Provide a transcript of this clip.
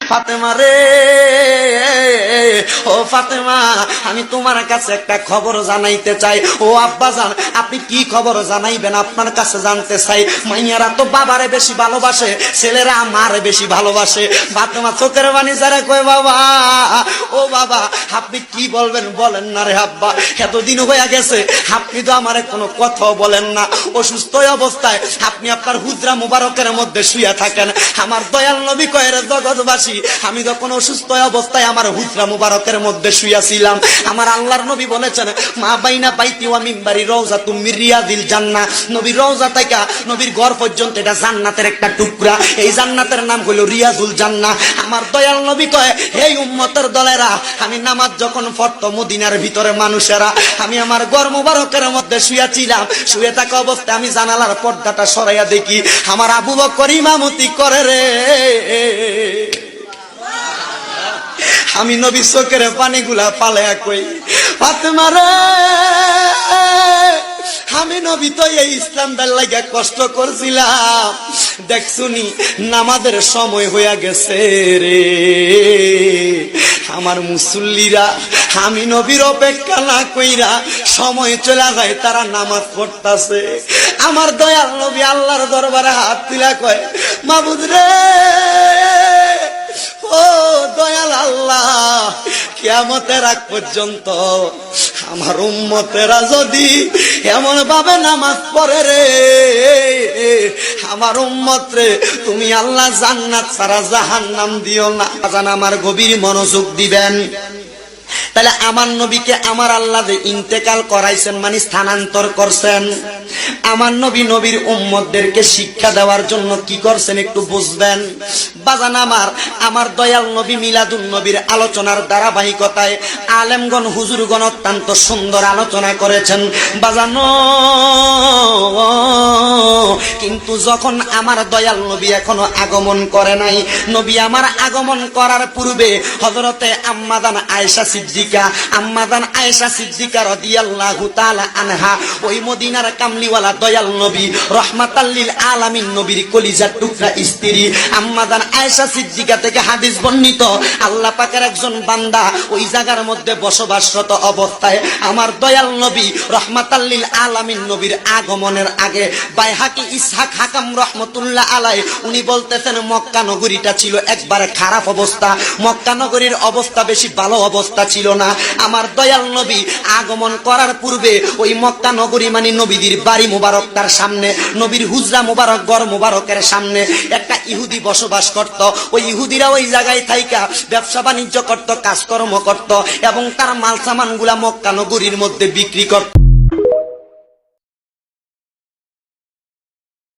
ফাতেমা রে, ও ফাতেমা, আমি তোমার কাছে একটা খবর জানাইতে চাই। ও আব্বাজান, আপনি কি খবর জানাইবেন? আপনার কাছে জানতে চাই। মাইয়ারা তো বাবারে বেশি ভালোবাসে, ছেলেরা মারে বেশি ভালোবাসে। ফাতেমা চোখের পানি ছেড়ে কয়, বাবা, ও বাবা, আপনি কি বলবেন বলেন না রে আব্বা। এতদিন হয়ে গেছে, আপনি তো আমারে কোনো কথাও বলেন না। অসুস্থ অবস্থায় আপনি আপনার হুজরা মুবারকের মধ্যে শুয়ে থাকেন। আমার দয়াল নবী কয়, রে জগৎবাসী, আমি যখন অসুস্থ অবস্থায় আমার হুজরা মুবারকের মধ্যে শুয়েছিলাম, আমার আল্লাহর নবী বলেছেন, মা বাইনা বাইতি ওয়া মিম্বারি রওজাতুম মির রিয়াদিল জান্নাহ। নবীর রওজা থেকে নবীর ঘর পর্যন্ত এটা জান্নাতের একটা টুকরা। এই জান্নাতের নাম হলো রিয়াদুল জান্নাহ। আমার দয়াল নবী কয়, হে উম্মতের দলেরা, আমি নামাজ যখন পড়তো মদিনার ভিতরে মানুষেরা, আমি আমার ঘর মুবারকের মধ্যে শুয়েছিলাম। শুয়ে থাকা অবস্থায় আমি জানালার পর্দাটা সরাইয়া দেখি আমার আবু বকর ইমামতি করে রে। আমি নবী চোখের পানিগুলা পালায়া কই, ফাতেমা রে, আমি নবী তো এই ইসলামটার লাগা কষ্ট করছিলাম, দেখছুনি নামাজের সময় হইয়া গেছে রে। আমার মুসল্লিরা আমি নবীর অপেক্ষা না কইরা সময় চলে যায়, তারা নামাজ পড়তাছে। আমার দয়াল নবী আল্লাহর দরবারে হাত তুলা কয়, মাবুদ রে, ও দয়াল আল্লাহ, কিয়ামতের আগ পর্যন্ত আমার উম্মতেরা যদি এমন ভাবে নামাজ পড়ে রে, আমার উম্মত রে, তুমি আল্লাহ জান্নাত ছাড়া জাহান্নাম দিও না। আমার গভীর মনোযোগ দিবেন। তাহলে আমার নবীকে আমার আল্লাহ যে ইন্তেকাল করাইছেন, মানে স্থানান্তর করছেন, আমার নবী নবীর উম্মতদেরকে শিক্ষা দেওয়ার জন্য কি করছেন একটু বুঝবেন। বাজান আমার দয়াল নবী মিলাদুন নবীর আলোচনার ধারাবাহিকতায় আলেমগণ হুজুরগণ অত্যন্ত সুন্দর আলোচনা করেছেন বাজানো। কিন্তু যখন আমার দয়াল নবী এখনো আগমন করে নাই, নবী আমার আগমন করার পূর্বে হযরতে আম্মাদান আয়েশা সিদ্দিকা, আম্মাদান আয়েশা সিদ্দিকা রাদিয়াল্লাহু তাআলা আনহা, ওই মদিনার কামলিওয়ালা দয়াল নবী রাহমাতাল লিল আলামিন নবীর কলিজার টুকরা স্ত্রী আম্মাদান আয়েশা সিদ্দিকা থেকে হাদিস বর্ণিত, আল্লাহ পাকের একজন বান্দা ওই জায়গার মধ্যে বসবাসরত অবস্থায় আমার দয়াল নবী রাহমাতাল লিল আলামিন নবীর আগমনের আগে বাইহাকি ইসহাক হাকাম রাহমাতুল্লাহ আলাইহি উনি বলতেছেন, মক্কা নগরীটা ছিল একবারে খারাপ অবস্থা, মক্কা নগরীর অবস্থা বেশি ভালো অবস্থা ছিল না। আমার দয়াল নবী আগমন করার পূর্বে ওই মক্কা নগরী মানে নবীদের বাড়ি মুবারক, তার সামনে নবীর হুজরা মুবারক, ঘর মুবারকের সামনে একটা ইহুদি বসবাস করত। ওই ইহুদিরা ওই জায়গায় থাইকা ব্যবসা বাণিজ্য করত, কাজকর্ম করত এবং তার মাল সামানগুলা মক্কা নগরীর মধ্যে বিক্রি করত।